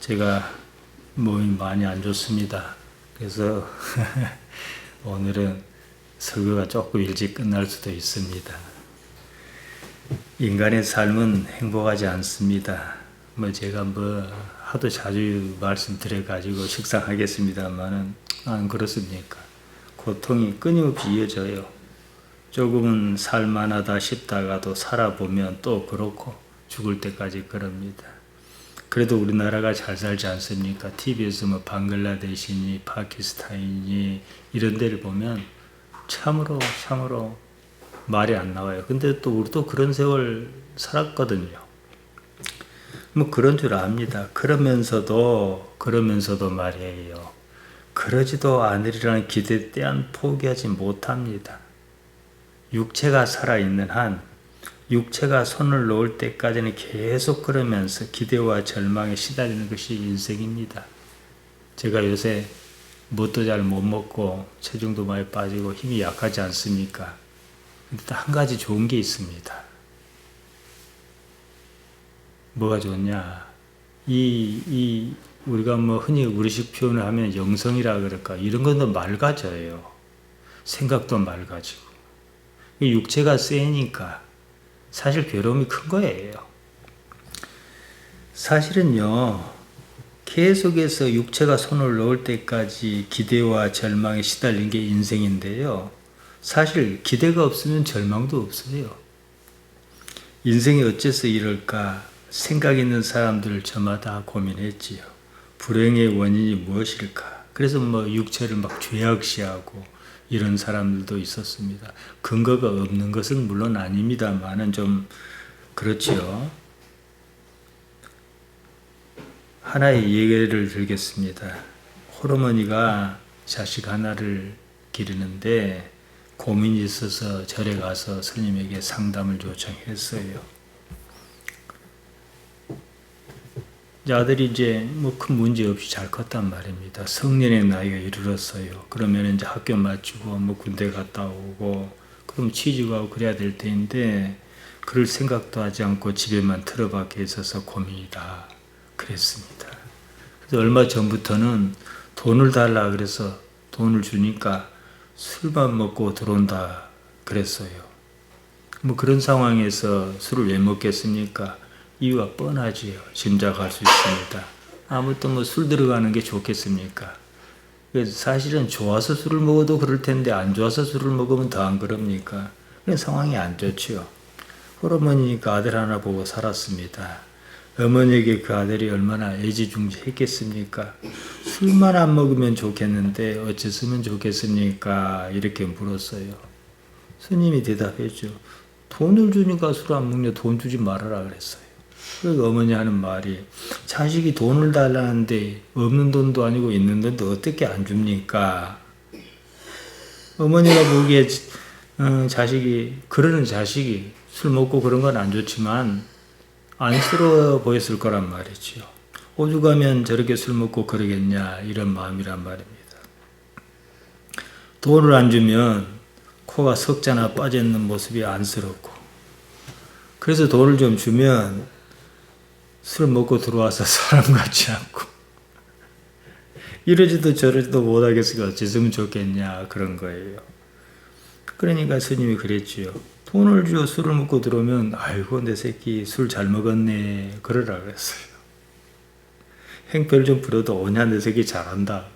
제가 몸이 많이 안 좋습니다. 그래서 오늘은 설교가 조금 일찍 끝날 수도 있습니다. 인간의 삶은 행복하지 않습니다. 제가 하도 자주 말씀드려가지고 식상하겠습니다만은 안 그렇습니까? 고통이 끊임없이 이어져요. 조금은 살만하다 싶다가도 살아보면 또 그렇고 죽을 때까지 그럽니다. 그래도 우리나라가 잘 살지 않습니까? TV에서 방글라데시니 파키스탄이니 이런 데를 보면 참으로 말이 안 나와요. 근데 또 우리도 그런 세월 살았거든요. 그런 줄 압니다. 그러면서도 말이에요. 그러지도 않으리라는 기대 또한 포기하지 못합니다. 육체가 살아있는 한, 육체가 손을 놓을 때까지는 계속 그러면서 기대와 절망에 시달리는 것이 인생입니다. 제가 요새 뭣도 잘 못 먹고 체중도 많이 빠지고 힘이 약하지 않습니까? 근데 또 한 가지 좋은 게 있습니다. 뭐가 좋냐? 우리가 흔히 우리식 표현을 하면 영성이라 그럴까? 이런 건 더 맑아져요. 생각도 맑아지고. 육체가 세니까 사실 괴로움이 큰 거예요. 사실은요, 계속해서 육체가 손을 놓을 때까지 기대와 절망에 시달린 게 인생인데요. 사실 기대가 없으면 절망도 없어요. 인생이 어째서 이럴까 생각 있는 사람들 저마다 고민했지요. 불행의 원인이 무엇일까? 그래서 육체를 죄악시하고 이런 사람들도 있었습니다. 근거가 없는 것은 물론 아닙니다만은 좀 그렇지요. 하나의 예를 들겠습니다. 홀어머니가 자식 하나를 기르는데 고민이 있어서 절에 가서 스님에게 상담을 요청했어요. 아들이 큰 문제 없이 잘 컸단 말입니다. 성년의 나이가 이르렀어요. 그러면 이제 학교 마치고 군대 갔다 오고 그럼 취직하고 그래야 될 텐데 그럴 생각도 하지 않고 집에만 틀어박혀 있어서 고민이다. 그랬습니다. 그래서 얼마 전부터는 돈을 달라 그래서 돈을 주니까 술만 먹고 들어온다 그랬어요. 그런 상황에서 술을 왜 먹겠습니까? 이유가 뻔하지요. 짐작할 수 있습니다. 아무튼 술 들어가는 게 좋겠습니까? 그래서 사실은 좋아서 술을 먹어도 그럴 텐데 안 좋아서 술을 먹으면 더 안 그럽니까? 그런 상황이 안 좋지요. 홀어머니니까 아들 하나 보고 살았습니다. 어머니에게 그 아들이 얼마나 애지중지했겠습니까? 술만 안 먹으면 좋겠는데 어째서면 좋겠습니까? 이렇게 물었어요. 스님이 대답했죠. 돈을 주니까 술 안 먹냐? 돈 주지 말아라 그랬어요. 그래서 어머니 하는 말이 자식이 돈을 달라는데 없는 돈도 아니고 있는 돈도 어떻게 안 줍니까? 어머니가 보기에 그러는 자식이 술 먹고 그런 건 안 좋지만 안쓰러워 보였을 거란 말이지요. 오죽하면 저렇게 술 먹고 그러겠냐 이런 마음이란 말입니다. 돈을 안 주면 코가 석자나 빠져있는 모습이 안쓰럽고 그래서 돈을 좀 주면 술 먹고 들어와서 사람 같지 않고 이러지도 저러지도 못하겠으니까 어째서면 좋겠냐 그런 거예요. 그러니까 스님이 그랬지요. 돈을 줘 술을 먹고 들어오면 아이고 내 새끼 술 잘 먹었네 그러라 그랬어요. 행패를 좀 부려도 오냐 내 새끼 잘한다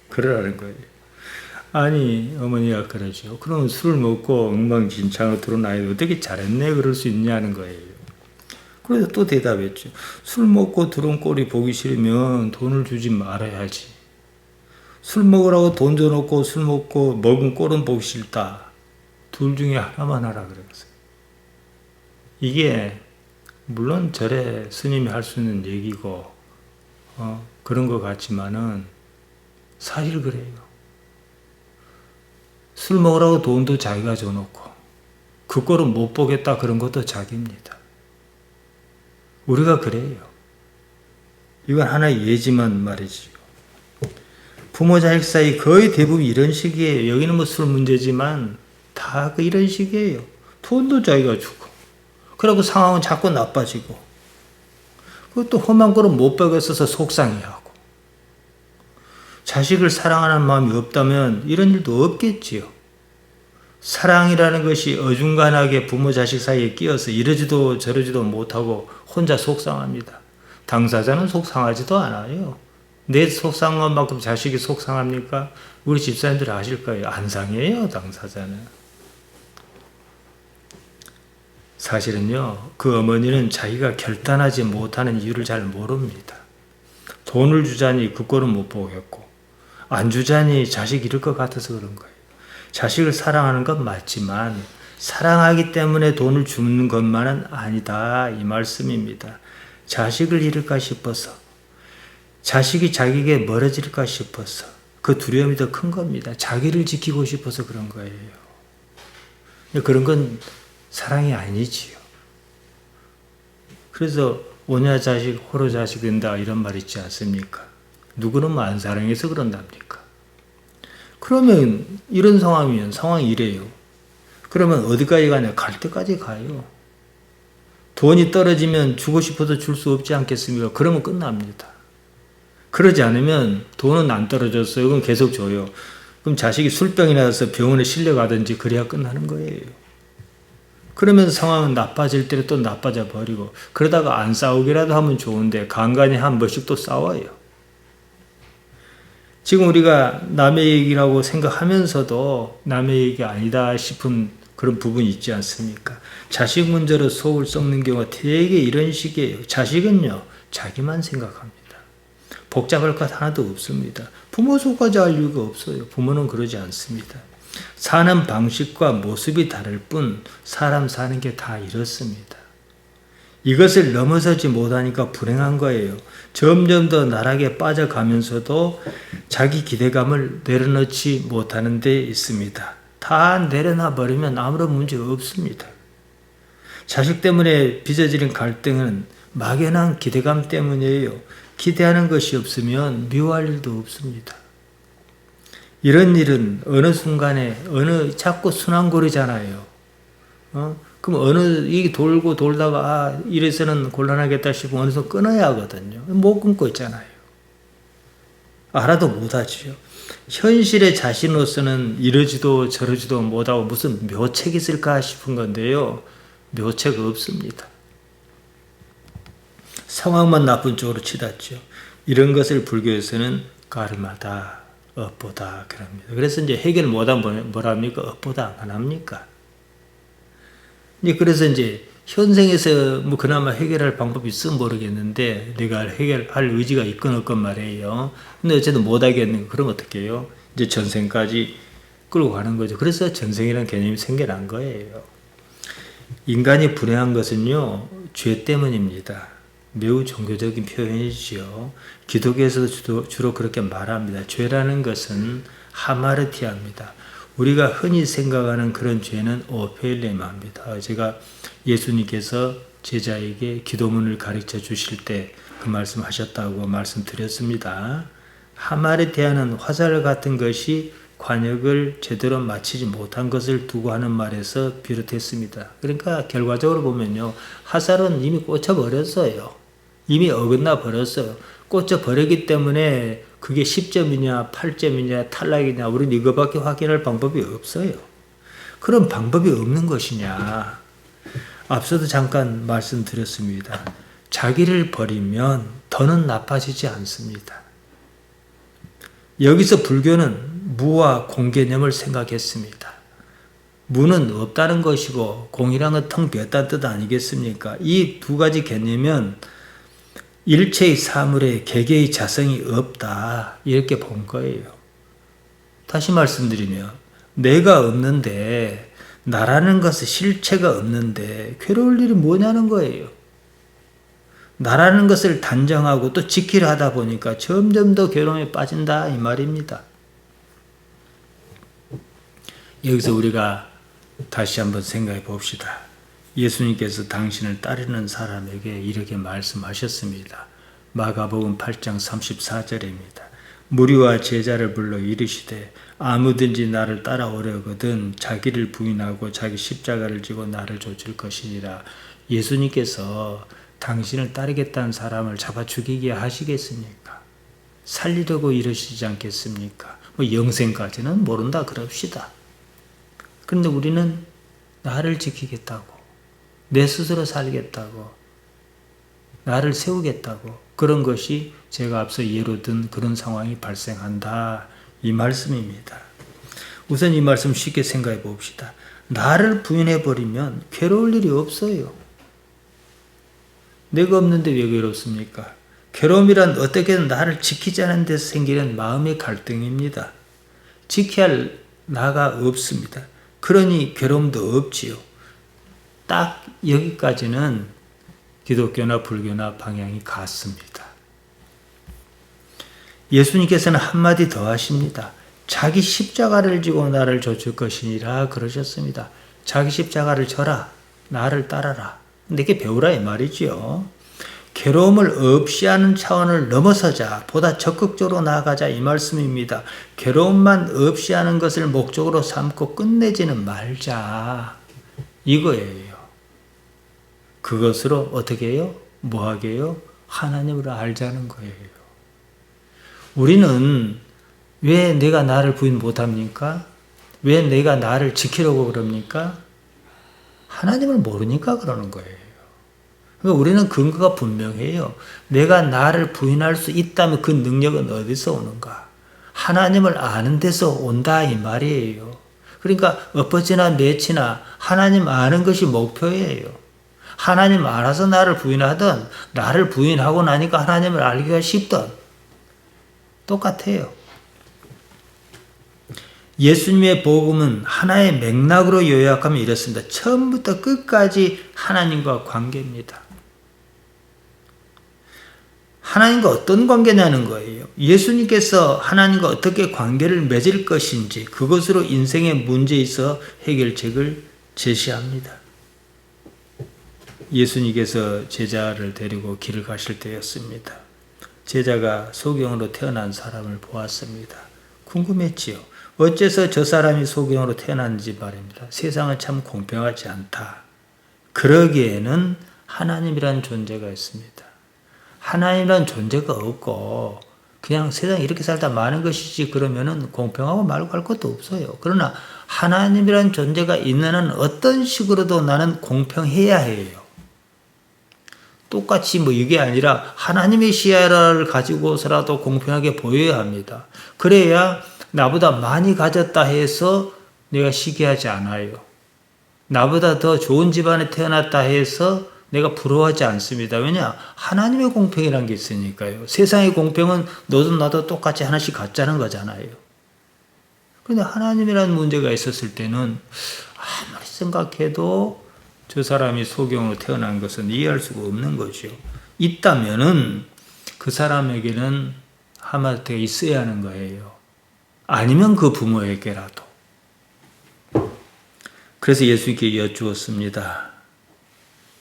그러라는 거예요. 아니 어머니가 그러죠. 그럼 술을 먹고 엉망진창으로 들어놔야 어떻게 잘했네 그럴 수 있냐는 거예요. 그래서 또 대답했죠. 술 먹고 들어온 꼴이 보기 싫으면 돈을 주지 말아야지. 술 먹으라고 돈 줘놓고 술 먹고 먹은 꼴은 보기 싫다. 둘 중에 하나만 하라 그랬어요. 이게 물론 절에 스님이 할 수 있는 얘기고 그런 것 같지만은 사실 그래요. 술 먹으라고 돈도 자기가 줘놓고 그 꼴은 못 보겠다 그런 것도 자기입니다. 우리가 그래요. 이건 하나의 예지만 말이지요. 부모 자식 사이 거의 대부분 이런 식이에요. 여기는 술 문제지만 다 이런 식이에요. 돈도 자기가 주고 그러고 상황은 자꾸 나빠지고 그것도 험한 거로 못 먹였어서 속상해하고. 자식을 사랑하는 마음이 없다면 이런 일도 없겠지요. 사랑이라는 것이 어중간하게 부모 자식 사이에 끼어서 이러지도 저러지도 못하고 혼자 속상합니다. 당사자는 속상하지도 않아요. 내 속상한 것만큼 자식이 속상합니까? 우리 집사님들 아실 거예요. 안 상해요, 당사자는. 사실은요, 그 어머니는 자기가 결단하지 못하는 이유를 잘 모릅니다. 돈을 주자니 그 꼴은 못 보겠고, 안 주자니 자식 잃을 것 같아서 그런 거예요. 자식을 사랑하는 건 맞지만, 사랑하기 때문에 돈을 주는 것만은 아니다, 이 말씀입니다. 자식을 잃을까 싶어서, 자식이 자기에게 멀어질까 싶어서, 그 두려움이 더 큰 겁니다. 자기를 지키고 싶어서 그런 거예요. 그런 건 사랑이 아니지요. 그래서 오냐 자식 호로 자식 된다 이런 말 있지 않습니까? 누구는 안 사랑해서 그런답니까? 그러면 이런 상황이면 상황이 이래요. 그러면 어디까지 가냐? 갈 때까지 가요. 돈이 떨어지면 주고 싶어도 줄 수 없지 않겠습니까? 그러면 끝납니다. 그러지 않으면 돈은 안 떨어졌어요. 그럼 계속 줘요. 그럼 자식이 술병이 나서 병원에 실려가든지 그래야 끝나는 거예요. 그러면 상황은 나빠질 때는 또 나빠져 버리고, 그러다가 안 싸우기라도 하면 좋은데 간간히 한 번씩 또 싸워요. 지금 우리가 남의 얘기라고 생각하면서도 남의 얘기 아니다 싶은 그런 부분이 있지 않습니까? 자식 문제로 속을 썩는 경우가 되게 이런 식이에요. 자식은요, 자기만 생각합니다. 복잡할 것 하나도 없습니다. 부모 속까지 알 이유가 없어요. 부모는 그러지 않습니다. 사는 방식과 모습이 다를 뿐 사람 사는 게 다 이렇습니다. 이것을 넘어서지 못하니까 불행한 거예요. 점점 더 나락에 빠져가면서도 자기 기대감을 내려놓지 못하는 데 있습니다. 다 내려놔 버리면 아무런 문제가 없습니다. 자식 때문에 빚어지는 갈등은 막연한 기대감 때문이에요. 기대하는 것이 없으면 미워할 일도 없습니다. 이런 일은 어느 순간에 자꾸 순환고리잖아요. 그럼 이게 돌고 돌다가 이래서는 곤란하겠다 싶으면 어느 순간 끊어야 하거든요. 못 끊고 있잖아요. 알아도 못하지요. 현실의 자신으로서는 이러지도 저러지도 못하고 무슨 묘책이 있을까 싶은 건데요. 묘책 없습니다. 상황만 나쁜 쪽으로 치닫죠. 이런 것을 불교에서는 가르마다, 업보다 그럽니다. 그래서 이제 해결 못하면 뭐랍니까? 업보다 안 합니까? 그래서 이제 현생에서 뭐 그나마 해결할 방법이 있으면 모르겠는데 내가 해결할 의지가 있건 없건 말이에요. 근데 어쨌든 못하겠는 거 그럼 어떻게 해요? 이제 전생까지 끌고 가는 거죠. 그래서 전생이라는 개념이 생겨난 거예요. 인간이 불행한 것은요, 죄 때문입니다. 매우 종교적인 표현이지요. 기독교에서도 주로 그렇게 말합니다. 죄라는 것은 하마르티아입니다. 우리가 흔히 생각하는 그런 죄는 오펠레마입니다. 제가 예수님께서 제자에게 기도문을 가르쳐 주실 때 그 말씀하셨다고 말씀드렸습니다. 하마르티아는 화살 같은 것이 관역을 제대로 마치지 못한 것을 두고 하는 말에서 비롯했습니다. 그러니까 결과적으로 보면요, 화살은 이미 꽂혀버렸어요. 이미 어긋나 버렸어요. 꽂혀버렸기 때문에 그게 10점이냐 8점이냐 탈락이냐 우리는 이거밖에 확인할 방법이 없어요. 그런 방법이 없는 것이냐. 앞서도 잠깐 말씀드렸습니다. 자기를 버리면 더는 나빠지지 않습니다. 여기서 불교는 무와 공 개념을 생각했습니다. 무는 없다는 것이고 공이란 건 텅 비었다는 뜻 아니겠습니까? 이 두 가지 개념은 일체의 사물에 개개의 자성이 없다 이렇게 본 거예요. 다시 말씀드리면 내가 없는데 나라는 것은 실체가 없는데 괴로울 일이 뭐냐는 거예요. 나라는 것을 단정하고 또 지키려 하다 보니까 점점 더 괴로움에 빠진다 이 말입니다. 여기서 우리가 다시 한번 생각해 봅시다. 예수님께서 당신을 따르는 사람에게 이렇게 말씀하셨습니다. 마가복음 8장 34절입니다. 무리와 제자를 불러 이르시되 아무든지 나를 따라오려거든 자기를 부인하고 자기 십자가를 지고 나를 좇을 것이니라. 예수님께서 당신을 따르겠다는 사람을 잡아 죽이게 하시겠습니까? 살리려고 이러시지 않겠습니까? 뭐 영생까지는 모른다 그럽시다. 그런데 우리는 나를 지키겠다고, 내 스스로 살겠다고, 나를 세우겠다고, 그런 것이 제가 앞서 예로 든 그런 상황이 발생한다, 이 말씀입니다. 우선 이 말씀 쉽게 생각해 봅시다. 나를 부인해 버리면 괴로울 일이 없어요. 내가 없는데 왜 괴롭습니까? 괴로움이란 어떻게든 나를 지키지 않은 데서 생기는 마음의 갈등입니다. 지켜야 할 나가 없습니다. 그러니 괴로움도 없지요. 딱 여기까지는 기독교나 불교나 방향이 같습니다. 예수님께서는 한마디 더 하십니다. 자기 십자가를 지고 나를 좇을 것이니라 그러셨습니다. 자기 십자가를 져라, 나를 따라라. 내게 배우라 이 말이지요. 괴로움을 없이 하는 차원을 넘어서자, 보다 적극적으로 나아가자 이 말씀입니다. 괴로움만 없이 하는 것을 목적으로 삼고 끝내지는 말자, 이거예요. 그것으로 어떻게 해요? 뭐하게 해요? 하나님을 알자는 거예요. 우리는 왜 내가 나를 부인 못합니까? 왜 내가 나를 지키려고 그럽니까? 하나님을 모르니까 그러는 거예요. 그러니까 우리는 근거가 분명해요. 내가 나를 부인할 수 있다면 그 능력은 어디서 오는가? 하나님을 아는 데서 온다 이 말이에요. 그러니까 엎어지나 매치나 하나님 아는 것이 목표예요. 하나님 알아서 나를 부인하든 나를 부인하고 나니까 하나님을 알기가 쉽든 똑같아요. 예수님의 복음은 하나의 맥락으로 요약하면 이렇습니다. 처음부터 끝까지 하나님과 관계입니다. 하나님과 어떤 관계냐는 거예요. 예수님께서 하나님과 어떻게 관계를 맺을 것인지 그것으로 인생의 문제에 있어 해결책을 제시합니다. 예수님께서 제자를 데리고 길을 가실 때였습니다. 제자가 소경으로 태어난 사람을 보았습니다. 궁금했지요. 어째서 저 사람이 소경으로 태어났는지 말입니다. 세상은 참 공평하지 않다. 그러기에는 하나님이라는 존재가 있습니다. 하나님이라는 존재가 없고 그냥 세상에 이렇게 살다 마는 것이지 그러면은 공평하고 말고 할 것도 없어요. 그러나 하나님이라는 존재가 있는 한 어떤 식으로도 나는 공평해야 해요. 똑같이 이게 아니라 하나님의 시야를 가지고서라도 공평하게 보여야 합니다. 그래야 나보다 많이 가졌다 해서 내가 시기하지 않아요. 나보다 더 좋은 집안에 태어났다 해서 내가 부러워하지 않습니다. 왜냐? 하나님의 공평이라는 게 있으니까요. 세상의 공평은 너도 나도 똑같이 하나씩 갖자는 거잖아요. 그런데 하나님이라는 문제가 있었을 때는 아무리 생각해도 저 사람이 소경으로 태어난 것은 이해할 수가 없는 거죠. 있다면은 그 사람에게는 하마터가 있어야 하는 거예요. 아니면 그 부모에게라도. 그래서 예수님께 여쭈었습니다.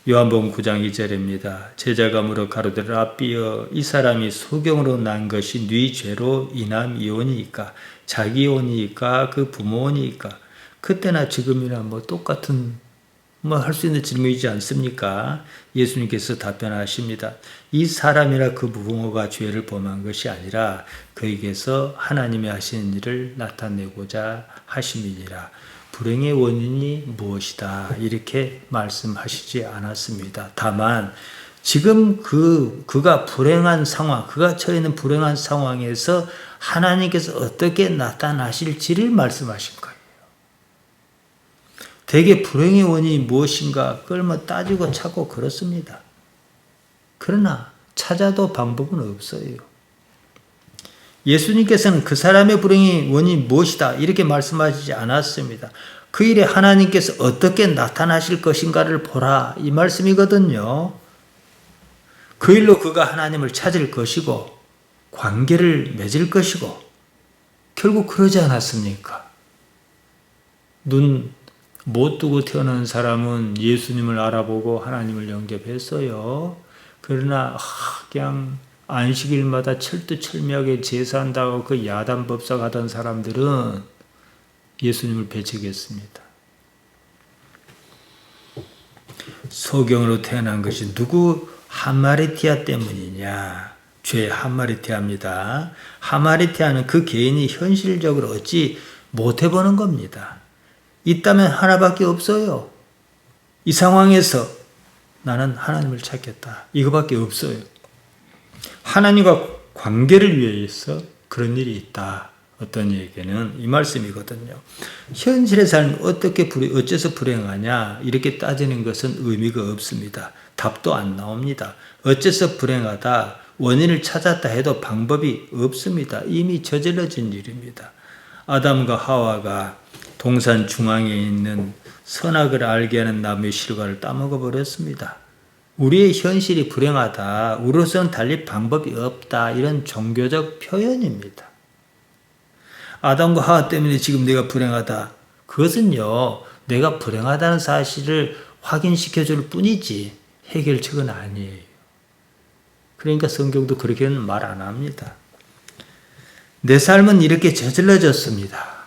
요한복음 9장 2절입니다. 제자가 물어 가로되 랍비여 이 사람이 소경으로 난 것이 네 죄로 인함이오니이까 자기 오니이까 그 부모 오니이까 그때나 지금이나 똑같은 할 수 있는 질문이지 않습니까? 예수님께서 답변하십니다. 이 사람이나 그 부모가 죄를 범한 것이 아니라 그에게서 하나님이 하시는 일을 나타내고자 하심이니라. 불행의 원인이 무엇이다 이렇게 말씀하시지 않았습니다. 다만 지금 그가 불행한 상황, 그가 처해 있는 불행한 상황에서 하나님께서 어떻게 나타나실지를 말씀하신 거예요. 대개 불행의 원인이 무엇인가 그걸 따지고 찾고 그렇습니다. 그러나 찾아도 방법은 없어요. 예수님께서는 그 사람의 불행의 원인이 무엇이다 이렇게 말씀하시지 않았습니다. 그 일에 하나님께서 어떻게 나타나실 것인가를 보라 이 말씀이거든요. 그 일로 그가 하나님을 찾을 것이고 관계를 맺을 것이고 결국 그러지 않았습니까? 눈 못 뜨고 태어난 사람은 예수님을 알아보고 하나님을 영접했어요. 그러나 그냥 안식일마다 철두철미하게 제사한다고 그 야단법사 하던 사람들은 예수님을 배척했습니다. 소경으로 태어난 것이 누구 하마리티아 때문이냐? 죄의 하마리티아입니다. 하마리티아는 그 개인이 현실적으로 어찌 못해보는 겁니다. 있다면 하나밖에 없어요. 이 상황에서 나는 하나님을 찾겠다. 이거밖에 없어요. 하나님과 관계를 위해서 그런 일이 있다. 어떤 얘기는 이 말씀이거든요. 현실의 삶이 어째서 불행하냐 이렇게 따지는 것은 의미가 없습니다. 답도 안 나옵니다. 어째서 불행하다 원인을 찾았다 해도 방법이 없습니다. 이미 저질러진 일입니다. 아담과 하와가 동산 중앙에 있는 선악을 알게 하는 나무의 실과를 따먹어 버렸습니다. 우리의 현실이 불행하다. 우리로서는 달리 방법이 없다. 이런 종교적 표현입니다. 아담과 하와 때문에 지금 내가 불행하다. 그것은요, 내가 불행하다는 사실을 확인시켜 줄 뿐이지 해결책은 아니에요. 그러니까 성경도 그렇게는 말 안 합니다. 내 삶은 이렇게 저질러졌습니다.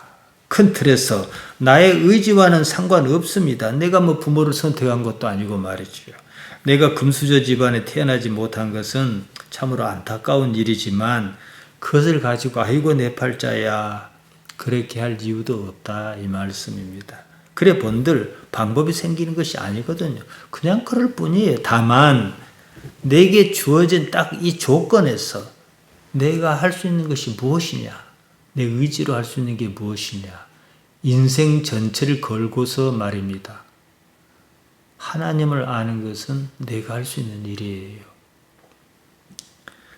큰 틀에서 나의 의지와는 상관없습니다. 내가 부모를 선택한 것도 아니고 말이죠. 내가 금수저 집안에 태어나지 못한 것은 참으로 안타까운 일이지만 그것을 가지고 아이고 내 팔자야 그렇게 할 이유도 없다 이 말씀입니다. 그래 본들 방법이 생기는 것이 아니거든요. 그냥 그럴 뿐이에요. 다만 내게 주어진 딱 이 조건에서 내가 할 수 있는 것이 무엇이냐, 내 의지로 할 수 있는 게 무엇이냐, 인생 전체를 걸고서 말입니다. 하나님을 아는 것은 내가 할 수 있는 일이에요.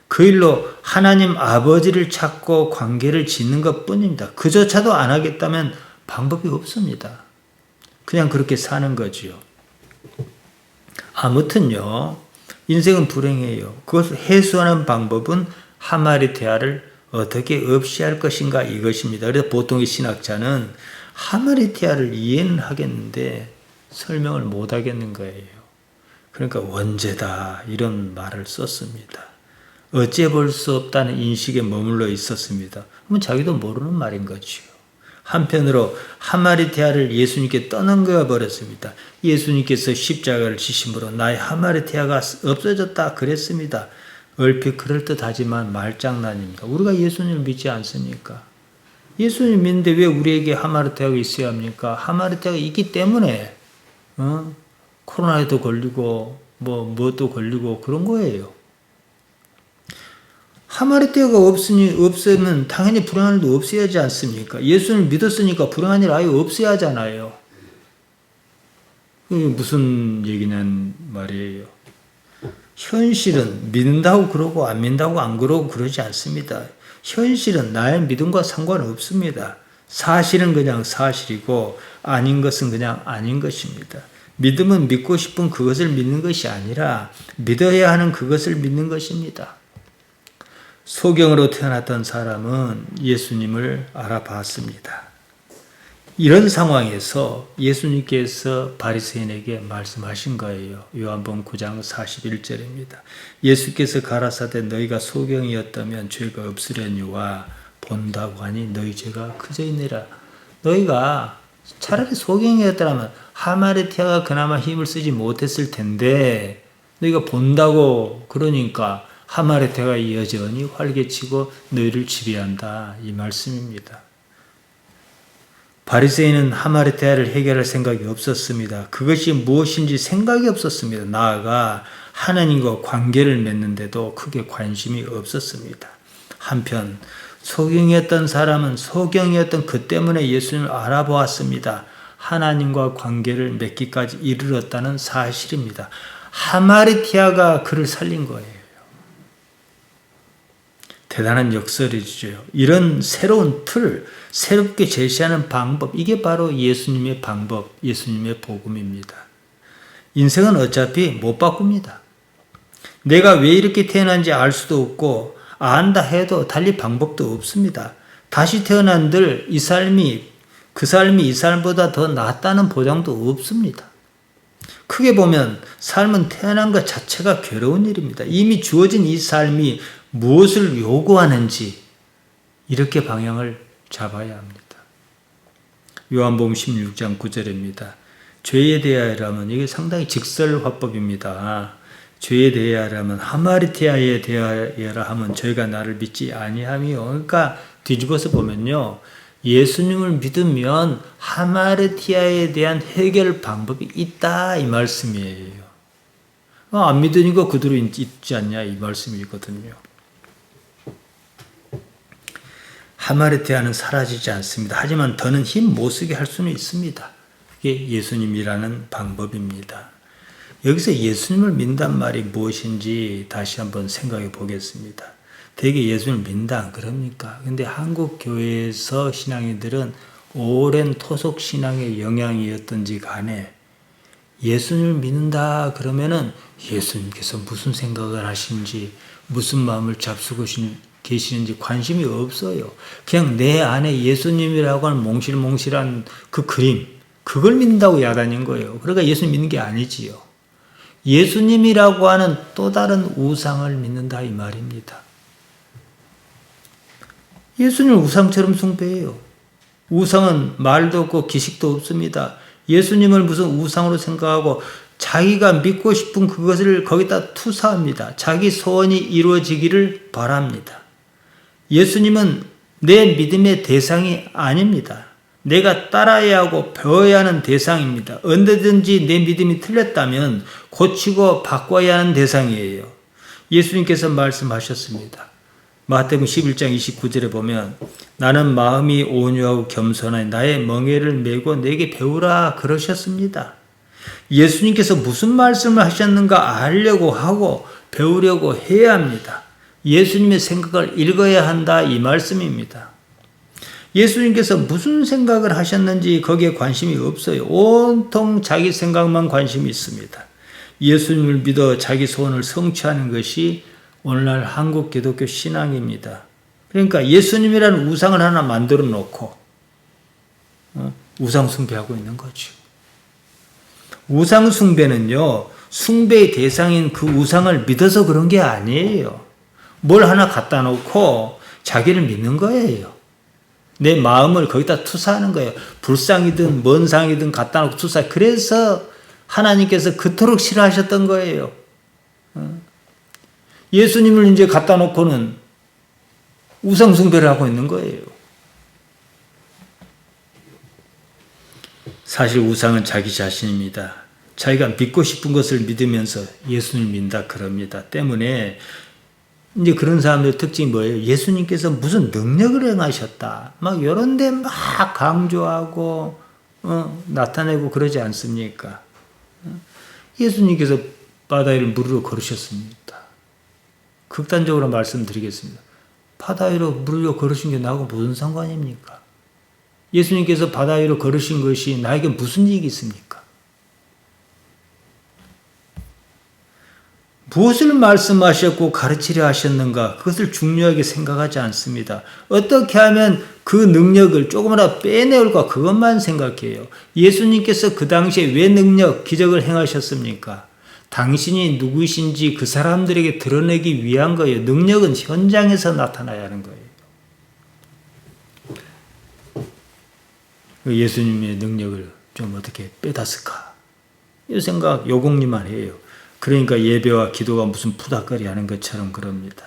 그 일로 하나님 아버지를 찾고 관계를 짓는 것 뿐입니다. 그조차도 안 하겠다면 방법이 없습니다. 그냥 그렇게 사는 거지요. 아무튼요, 인생은 불행해요. 그것을 해소하는 방법은 하마리테아를 어떻게 없이 할 것인가 이것입니다. 그래서 보통의 신학자는 하마리테아를 이해는 하겠는데 설명을 못 하겠는 거예요. 그러니까 원죄다 이런 말을 썼습니다. 어찌 볼 수 없다는 인식에 머물러 있었습니다. 그러면 자기도 모르는 말인 거지요. 한편으로 하마리테아를 예수님께 떠넘겨 버렸습니다. 예수님께서 십자가를 지심으로 나의 하마리테아가 없어졌다 그랬습니다. 얼핏 그럴듯하지만 말장난입니다. 우리가 예수님을 믿지 않습니까? 예수님 믿는데 왜 우리에게 하마리테아가 있어야 합니까? 하마리테아가 있기 때문에 코로나에도 걸리고 뭣도 걸리고 그런 거예요. 하마리테아가 없으면 당연히 불행한 일도 없어야 하지 않습니까? 예수를 믿었으니까 불행한 일 아예 없어야 하잖아요. 그게 무슨 얘기냐는 말이에요. 현실은 믿는다고 그러고 안 믿는다고 안 그러고 그러지 않습니다. 현실은 나의 믿음과 상관없습니다. 사실은 그냥 사실이고 아닌 것은 그냥 아닌 것입니다. 믿음은 믿고 싶은 그것을 믿는 것이 아니라 믿어야 하는 그것을 믿는 것입니다. 소경으로 태어났던 사람은 예수님을 알아봤습니다. 이런 상황에서 예수님께서 바리새인에게 말씀하신 거예요. 요한복음 9장 41절입니다. 예수께서 가라사대 너희가 소경이었다면 죄가 없으려니와 본다고 하니 너희 죄가 크저이니라. 너희가 차라리 소경이었다면 하마리테아가 그나마 힘을 쓰지 못했을 텐데 너희가 본다고 그러니까 하마리테아가 여전히 활개치고 너희를 지배한다 이 말씀입니다. 바리새인은 하마리테아를 해결할 생각이 없었습니다. 그것이 무엇인지 생각이 없었습니다. 나아가 하나님과 관계를 맺는데도 크게 관심이 없었습니다. 한편 소경이었던 사람은 소경이었던 그 때문에 예수님을 알아보았습니다. 하나님과 관계를 맺기까지 이르렀다는 사실입니다. 하마리테아가 그를 살린 거예요. 대단한 역설이죠. 이런 새로운 틀, 새롭게 제시하는 방법, 이게 바로 예수님의 방법, 예수님의 복음입니다. 인생은 어차피 못 바꿉니다. 내가 왜 이렇게 태어난지 알 수도 없고 안다 해도 달리 방법도 없습니다. 다시 태어난들 이 삶이 그 삶이 이 삶보다 더 낫다는 보장도 없습니다. 크게 보면 삶은 태어난 것 자체가 괴로운 일입니다. 이미 주어진 이 삶이 무엇을 요구하는지 이렇게 방향을 잡아야 합니다. 요한복음 16장 9절입니다. 죄에 대하여라면 이게 상당히 직설화법입니다. 죄에 대하여라면 하마리티아에 대하여라 하면 저희가 나를 믿지 아니함이요. 그러니까 뒤집어서 보면요. 예수님을 믿으면 하마르티아에 대한 해결 방법이 있다 이 말씀이에요. 안 믿으니까 그대로 있지 않냐 이 말씀이거든요. 하마르티아는 사라지지 않습니다. 하지만 더는 힘 못 쓰게 할 수는 있습니다. 그게 예수님이라는 방법입니다. 여기서 예수님을 믿는단 말이 무엇인지 다시 한번 생각해 보겠습니다. 되게 예수님을 믿는다 그럽니까? 근데 한국 교회에서 신앙인들은 오랜 토속 신앙의 영향이었던지 간에 예수님을 믿는다 그러면은 예수님께서 무슨 생각을 하시는지 무슨 마음을 잡수고 계시는지 관심이 없어요. 그냥 내 안에 예수님이라고 하는 몽실몽실한 그 그림 그걸 믿는다고 야단인 거예요. 그러니까 예수님 믿는 게 아니지요. 예수님이라고 하는 또 다른 우상을 믿는다 이 말입니다. 예수님을 우상처럼 숭배해요. 우상은 말도 없고 기식도 없습니다. 예수님을 무슨 우상으로 생각하고 자기가 믿고 싶은 그것을 거기다 투사합니다. 자기 소원이 이루어지기를 바랍니다. 예수님은 내 믿음의 대상이 아닙니다. 내가 따라야 하고 배워야 하는 대상입니다. 언제든지 내 믿음이 틀렸다면 고치고 바꿔야 하는 대상이에요. 예수님께서 말씀하셨습니다. 마태복음 11장 29절에 보면 나는 마음이 온유하고 겸손하니 나의 멍에를 메고 내게 배우라 그러셨습니다. 예수님께서 무슨 말씀을 하셨는가 알려고 하고 배우려고 해야 합니다. 예수님의 생각을 읽어야 한다 이 말씀입니다. 예수님께서 무슨 생각을 하셨는지 거기에 관심이 없어요. 온통 자기 생각만 관심이 있습니다. 예수님을 믿어 자기 소원을 성취하는 것이 오늘날 한국 기독교 신앙입니다. 그러니까 예수님이라는 우상을 하나 만들어 놓고 우상 숭배하고 있는 거죠. 우상 숭배는요. 숭배의 대상인 그 우상을 믿어서 그런 게 아니에요. 뭘 하나 갖다 놓고 자기를 믿는 거예요. 내 마음을 거기다 투사하는 거예요. 불상이든 뭔 상이든 갖다 놓고 투사. 그래서 하나님께서 그토록 싫어하셨던 거예요. 예수님을 이제 갖다 놓고는 우상 숭배를 하고 있는 거예요. 사실 우상은 자기 자신입니다. 자기가 믿고 싶은 것을 믿으면서 예수님을 믿는다 그럽니다. 때문에 이제 그런 사람들의 특징이 뭐예요? 예수님께서 무슨 능력을 행하셨다. 막 이런 데 막 강조하고 나타내고 그러지 않습니까? 예수님께서 바다 위를 물으러 걸으셨습니다. 극단적으로 말씀드리겠습니다. 바다 위로 물으러 걸으신 게 나하고 무슨 상관입니까? 예수님께서 바다 위로 걸으신 것이 나에게 무슨 이익이 있습니까? 무엇을 말씀하셨고 가르치려 하셨는가? 그것을 중요하게 생각하지 않습니다. 어떻게 하면 그 능력을 조금이라도 빼내올까? 그것만 생각해요. 예수님께서 그 당시에 왜 기적을 행하셨습니까? 당신이 누구이신지 그 사람들에게 드러내기 위한 거예요. 능력은 현장에서 나타나야 하는 거예요. 예수님의 능력을 좀 어떻게 빼놨을까? 이 생각 요공리만 해요. 그러니까 예배와 기도가 무슨 푸닥거리 하는 것처럼 그럽니다.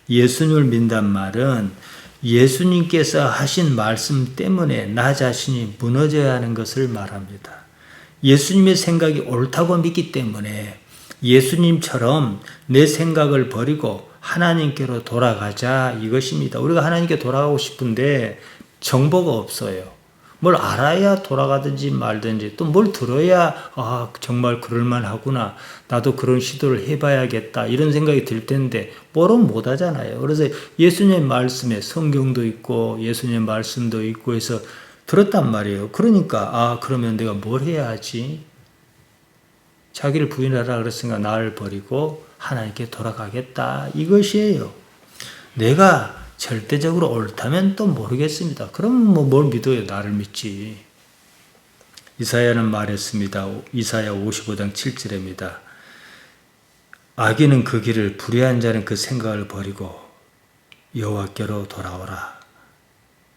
예수님을 믿는단 말은 예수님께서 하신 말씀 때문에 나 자신이 무너져야 하는 것을 말합니다. 예수님의 생각이 옳다고 믿기 때문에 예수님처럼 내 생각을 버리고 하나님께로 돌아가자 이것입니다. 우리가 하나님께 돌아가고 싶은데 정보가 없어요. 뭘 알아야 돌아가든지 말든지 또 뭘 들어야 정말 그럴만 하구나. 나도 그런 시도를 해봐야겠다. 이런 생각이 들 텐데 뭐는 못 하잖아요. 그래서 예수님의 말씀에 성경도 있고 예수님의 말씀도 있고 해서 들었단 말이에요. 그러니까 그러면 내가 뭘 해야 하지? 자기를 부인하라 그랬으니까 나를 버리고 하나님께 돌아가겠다. 이것이에요. 내가 절대적으로 옳다면 또 모르겠습니다. 그럼 뭘 믿어요? 나를 믿지. 이사야는 말했습니다. 이사야 55장 7절입니다. 악인은 그 길을, 불의한 자는 그 생각을 버리고 여호와께로 돌아오라.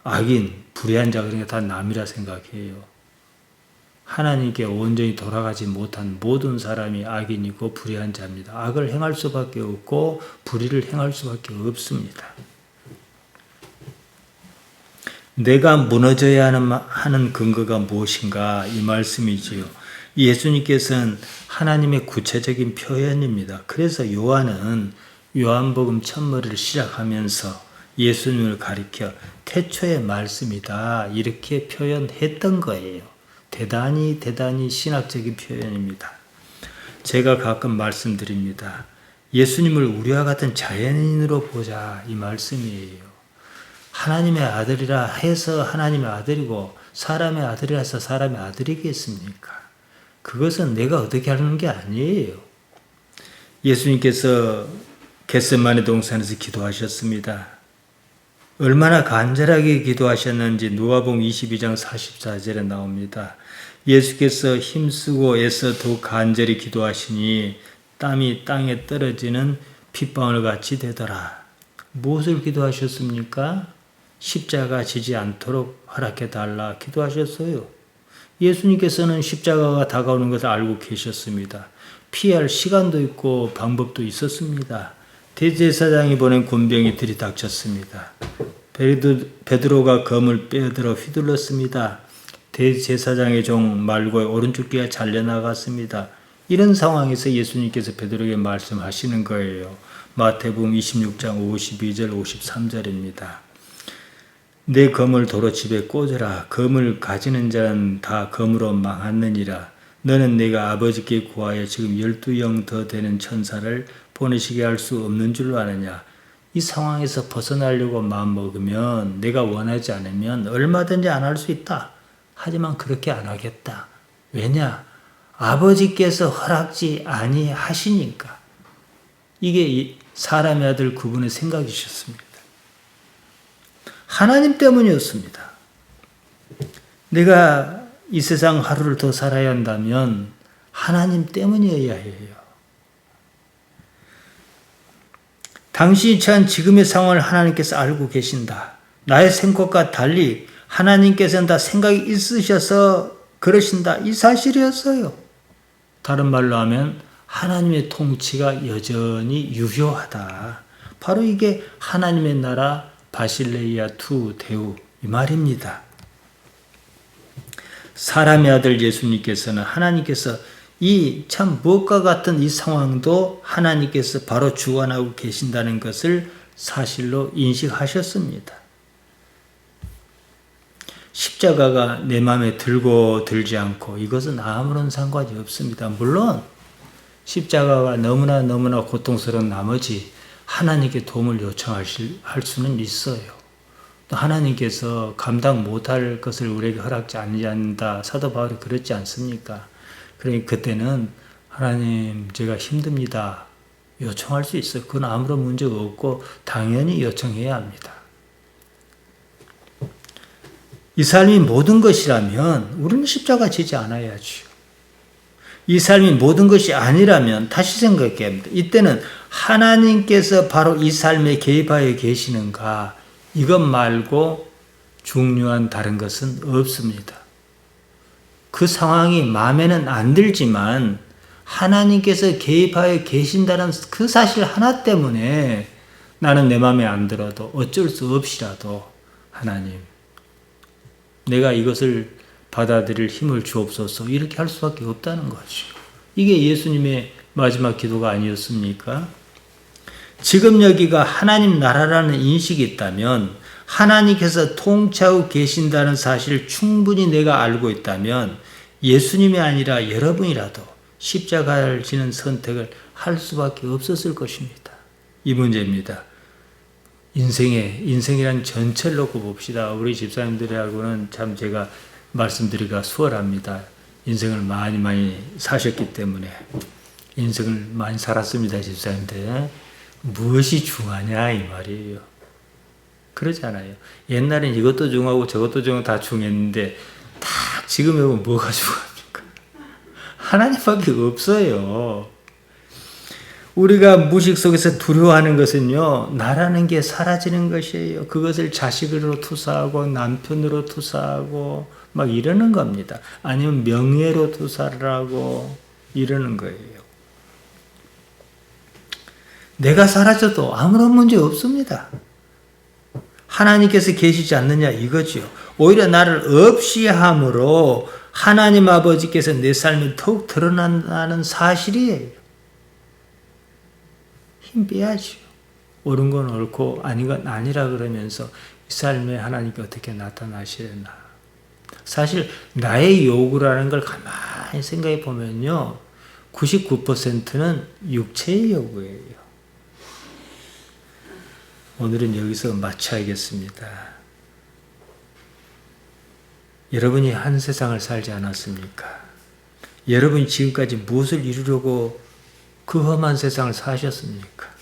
악인, 불의한 자 그러니까 다 남이라 생각해요. 하나님께 온전히 돌아가지 못한 모든 사람이 악인이고 불의한 자입니다. 악을 행할 수밖에 없고 불의를 행할 수밖에 없습니다. 내가 무너져야 하는 근거가 무엇인가? 이 말씀이지요. 예수님께서는 하나님의 구체적인 표현입니다. 그래서 요한은 요한복음 첫머리를 시작하면서 예수님을 가리켜 태초의 말씀이다 이렇게 표현했던 거예요. 대단히 신학적인 표현입니다. 제가 가끔 말씀드립니다. 예수님을 우리와 같은 자연인으로 보자 이 말씀이에요. 하나님의 아들이라 해서 하나님의 아들이고 사람의 아들이라 해서 사람의 아들이겠습니까? 그것은 내가 어떻게 하는 게 아니에요. 예수님께서 겟세마네 동산에서 기도하셨습니다. 얼마나 간절하게 기도하셨는지 누가복음 22장 44절에 나옵니다. 예수께서 힘쓰고 애써 더욱 간절히 기도하시니 땀이 땅에 떨어지는 핏방울 같이 되더라. 무엇을 기도하셨습니까? 십자가 지지 않도록 허락해 달라 기도하셨어요. 예수님께서는 십자가가 다가오는 것을 알고 계셨습니다. 피할 시간도 있고 방법도 있었습니다. 대제사장이 보낸 군병이 들이닥쳤습니다. 베드로가 검을 빼들어 휘둘렀습니다. 대제사장의 종 말고 오른쪽 귀가 잘려나갔습니다. 이런 상황에서 예수님께서 베드로에게 말씀하시는 거예요. 마태복음 26장 52절 53절입니다. 내 검을 도로 집에 꽂으라. 검을 가지는 자는 다 검으로 망하느니라. 너는 내가 아버지께 구하여 지금 12영 더 되는 천사를 보내시게 할 수 없는 줄로 아느냐. 이 상황에서 벗어나려고 마음먹으면 내가 원하지 않으면 얼마든지 안 할 수 있다. 하지만 그렇게 안 하겠다. 왜냐? 아버지께서 허락지 아니하시니까. 이게 사람의 아들 그분의 생각이셨습니다. 하나님 때문이었습니다. 내가 이 세상 하루를 더 살아야 한다면 하나님 때문이어야 해요. 당신이 처한 지금의 상황을 하나님께서 알고 계신다. 나의 생각과 달리 하나님께서는 다 생각이 있으셔서 그러신다. 이 사실이었어요. 다른 말로 하면 하나님의 통치가 여전히 유효하다. 바로 이게 하나님의 나라 바실레이아 투 데우 이 말입니다. 사람의 아들 예수님께서는 하나님께서 이 참 무엇과 같은 이 상황도 하나님께서 바로 주관하고 계신다는 것을 사실로 인식하셨습니다. 십자가가 내 마음에 들고 들지 않고 이것은 아무런 상관이 없습니다. 물론 십자가가 너무나 고통스러운 나머지 하나님께 도움을 요청할 수는 있어요. 또 하나님께서 감당 못할 것을 우리에게 허락지 않는다. 사도 바울이 그랬지 않습니까? 그러니 그때는 하나님 제가 힘듭니다. 요청할 수 있어요. 그건 아무런 문제가 없고 당연히 요청해야 합니다. 이 삶이 모든 것이라면 우리는 십자가 지지 않아야죠. 이 삶이 모든 것이 아니라면 다시 생각해야 합니다. 이때는 하나님께서 바로 이 삶에 개입하여 계시는가 이것 말고 중요한 다른 것은 없습니다. 그 상황이 마음에는 안 들지만 하나님께서 개입하여 계신다는 그 사실 하나 때문에 나는 내 마음에 안 들어도 어쩔 수 없이라도 하나님 내가 이것을 받아들일 힘을 주옵소서 이렇게 할 수밖에 없다는 거죠. 이게 예수님의 마지막 기도가 아니었습니까? 지금 여기가 하나님 나라라는 인식이 있다면 하나님께서 통치하고 계신다는 사실을 충분히 내가 알고 있다면 예수님이 아니라 여러분이라도 십자가를 지는 선택을 할 수밖에 없었을 것입니다. 이 문제입니다. 인생이란 전체를 놓고 봅시다. 우리 집사님들하고는 참 제가 말씀드리기가 수월합니다. 인생을 많이 사셨기 때문에 인생을 많이 살았습니다. 집사님들. 무엇이 중요하냐 이 말이에요. 그러잖아요. 옛날엔 이것도 중요하고 저것도 중요하고 다 중요했는데 딱 지금 해보면 뭐가 중요합니까? 하나님밖에 없어요. 우리가 무식 속에서 두려워하는 것은요. 나라는 게 사라지는 것이에요. 그것을 자식으로 투사하고 남편으로 투사하고 막 이러는 겁니다. 아니면 명예로도 살라고 이러는 거예요. 내가 사라져도 아무런 문제 없습니다. 하나님께서 계시지 않느냐 이거지요. 오히려 나를 없이 함으로 하나님 아버지께서 내 삶에 더욱 드러난다는 사실이에요. 힘 빼야지요. 옳은 건 옳고 아닌 건 아니라 그러면서 이 삶에 하나님께 어떻게 나타나시려나. 사실 나의 요구라는 걸 가만히 생각해 보면요. 99%는 육체의 요구예요. 오늘은 여기서 마쳐야겠습니다. 여러분이 한 세상을 살지 않았습니까? 여러분이 지금까지 무엇을 이루려고 그 험한 세상을 사셨습니까?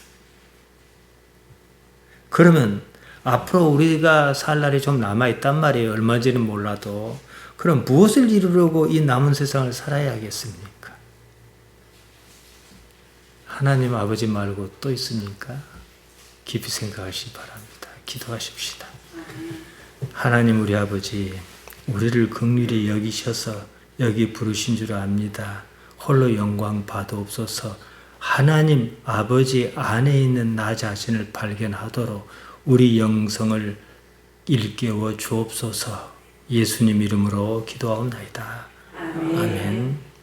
그러면 앞으로 우리가 살 날이 좀 남아있단 말이에요. 얼마인지는 몰라도. 그럼 무엇을 이루려고 이 남은 세상을 살아야겠습니까? 하나님 아버지 말고 또 있습니까? 깊이 생각하시기 바랍니다. 기도하십시다. 하나님 우리 아버지, 우리를 긍휼히 여기셔서 여기 부르신 줄 압니다. 홀로 영광 받아옵소서. 하나님 아버지 안에 있는 나 자신을 발견하도록 우리 영성을 일깨워 주옵소서. 예수님 이름으로 기도하옵나이다. 아멘.